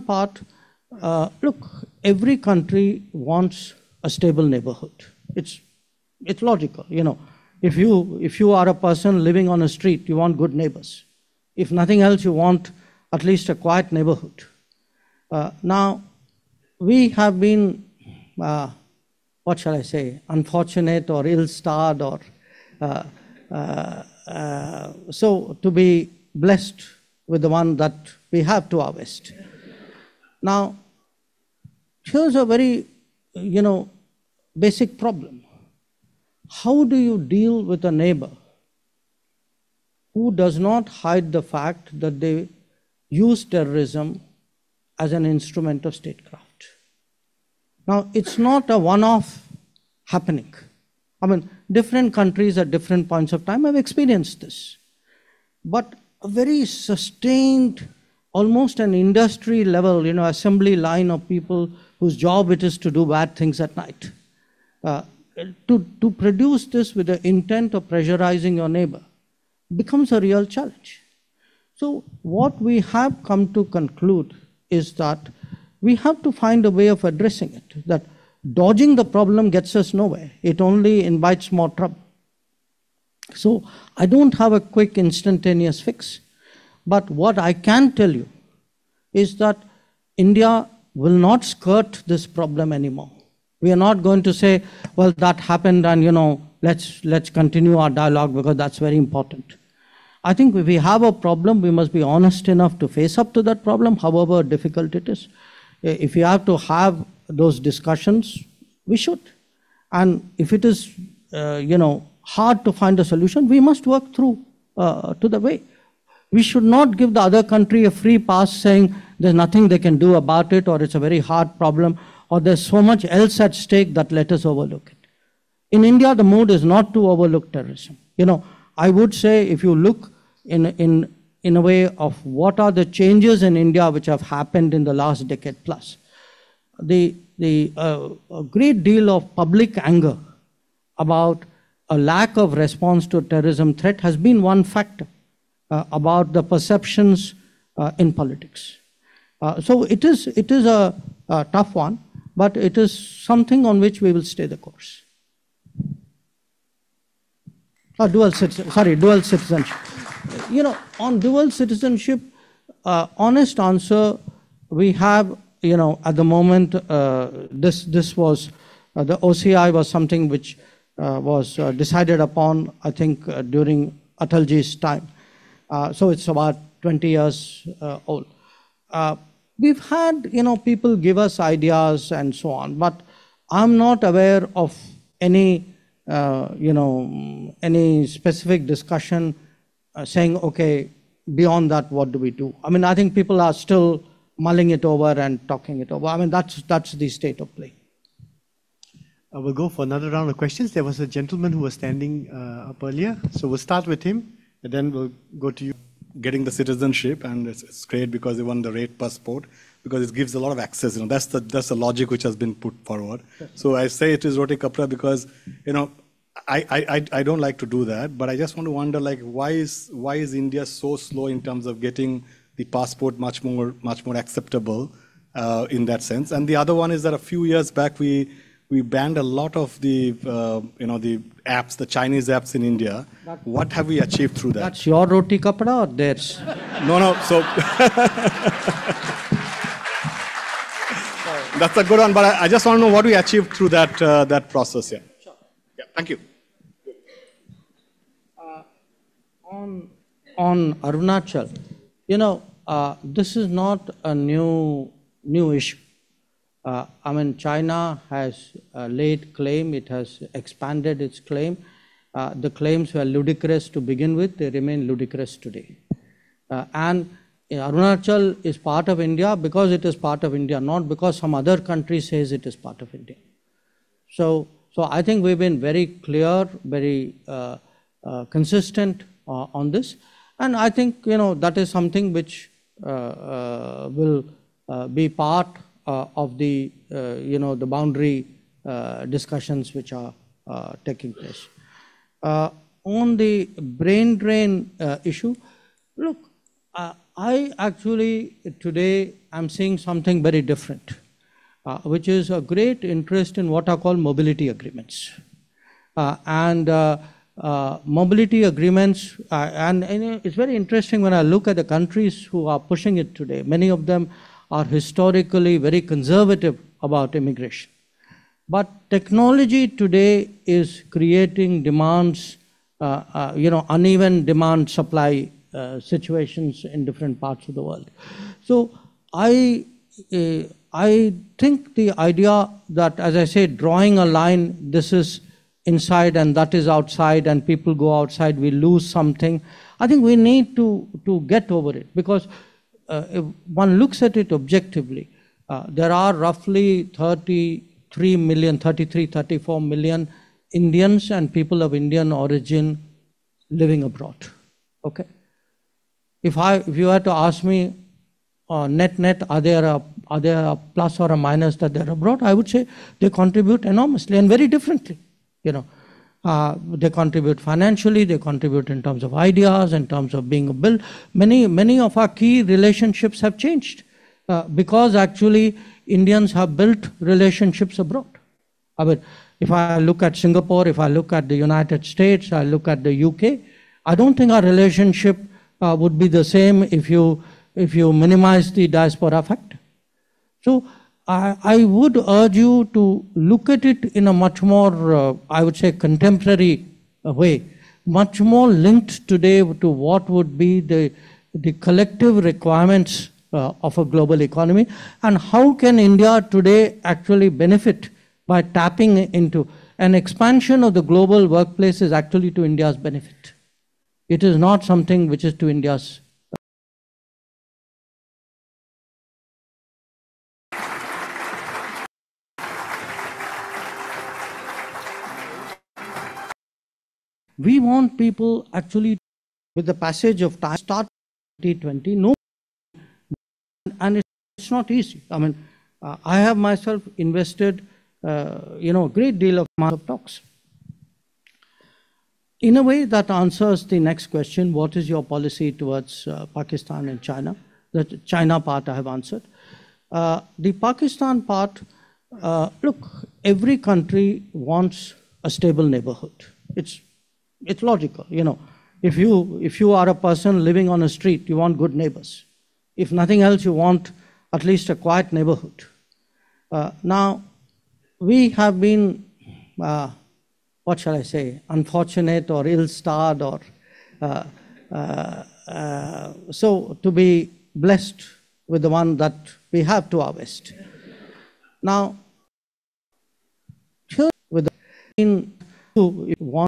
Pakistan part, look, every country wants a stable neighborhood. It's logical, you know. If you are a person living on a street, you want good neighbors. If nothing else, you want at least a quiet neighborhood. Now, we have been, what shall I say, unfortunate or ill-starred or so to be blessed with the one that we have to our west. Now, here's a very, you know, basic problem. How do you deal with a neighbor who does not hide the fact that they use terrorism as an instrument of statecraft? Now, it's not a one-off happening. I mean, different countries at different points of time have experienced this. But a very sustained, almost an industry level, you know, assembly line of people whose job it is to do bad things at night. To produce this with the intent of pressurizing your neighbor becomes a real challenge. So what we have come to conclude is that we have to find a way of addressing it, that dodging the problem gets us nowhere. It only invites more trouble. So I don't have a quick instantaneous fix, but what I can tell you is that India will not skirt this problem anymore. We are not going to say, well, that happened and, you know, let's continue our dialogue because that's very important. I think if we have a problem, we must be honest enough to face up to that problem, however difficult it is. If we have to have those discussions, we should. And if it is, you know, hard to find a solution, we must work through to the way. We should not give the other country a free pass saying there's nothing they can do about it, or it's a very hard problem, or there's so much else at stake that let us overlook it. In India, the mood is not to overlook terrorism. You know, I would say if you look in a way of what are the changes in India which have happened in the last decade plus, a great deal of public anger about a lack of response to terrorism threat has been one factor about the perceptions in politics. So it is a tough one, but it is something on which we will stay the course. Dual citizenship. You know, on dual citizenship, honest answer, we have, you know, at the moment, this was, the OCI was something which was decided upon, I think, during Atalji's time. So it's about 20 years old. We've had, you know, people give us ideas and so on, but I'm not aware of any, you know, any specific discussion saying, okay, beyond that, what do we do? I mean, I think people are still mulling it over and talking it over. I mean, that's the state of play. We'll go for another round of questions. There was a gentleman who was standing up earlier, so we'll start with him, and then we'll go to you. Getting the citizenship, and it's great because they won the rate passport, because it gives a lot of access. You know, that's the logic which has been put forward. So I say it is roti kapra because, you know, I don't like to do that, but I just want to wonder, like, why is India so slow in terms of getting the passport much more acceptable in that sense? And the other one is that a few years back we banned a lot of the you know, the apps, the Chinese apps in India. What have we achieved through that? That's your roti kapda or theirs? No. So that's a good one. But I just want to know what we achieved through that process. Yeah. Sure. Yeah. Thank you. On Arunachal, you know, this is not a new issue. I mean, China has laid claim, it has expanded its claim. The claims were ludicrous to begin with, they remain ludicrous today. And Arunachal is part of India because it is part of India, not because some other country says it is part of India. So I think we've been very clear, very consistent on this. And I think, you know, that is something which will be part of the, you know, the boundary discussions which are taking place. On the brain drain issue, look, I actually today I'm seeing something very different, which is a great interest in what are called mobility agreements. Mobility agreements, and it's very interesting when I look at the countries who are pushing it today. Many of them are historically very conservative about immigration. But technology today is creating demands, uneven demand supply situations in different parts of the world. So I think the idea that, as I say, drawing a line, this is inside and that is outside, and people go outside, we lose something. I think we need to get over it, because if one looks at it objectively, there are roughly 33 million, 33, 34 million Indians and people of Indian origin living abroad. Okay? If you had to ask me, net, are there a plus or a minus that they're abroad? I would say they contribute enormously and very differently. They contribute financially, they contribute in terms of ideas, in terms of being a build. Many of our key relationships have changed because actually Indians have built relationships abroad. I mean, if I look at Singapore, if I look at the United States, I look at the UK, I don't think our relationship would be the same if you minimize the diaspora factor. So I would urge you to look at it in a much more, I would say, contemporary way, much more linked today to what would be the collective requirements of a global economy, and how can India today actually benefit by tapping into an expansion of the global workplace is actually to India's benefit. It is not something which is to India's We want people actually, with the passage of time, start 2020, no, and it's not easy. I mean, I have myself invested, a great deal of amount of talks. In a way that answers the next question, what is your policy towards Pakistan and China? The China part I have answered. The Pakistan part, look, every country wants a stable neighborhood. It's logical, If you are a person living on a street, you want good neighbors. If nothing else, you want at least a quiet neighborhood. Now, we have been, what shall I say, unfortunate or ill-starred, or so to be blessed with the one that we have to our west. Now, here with the one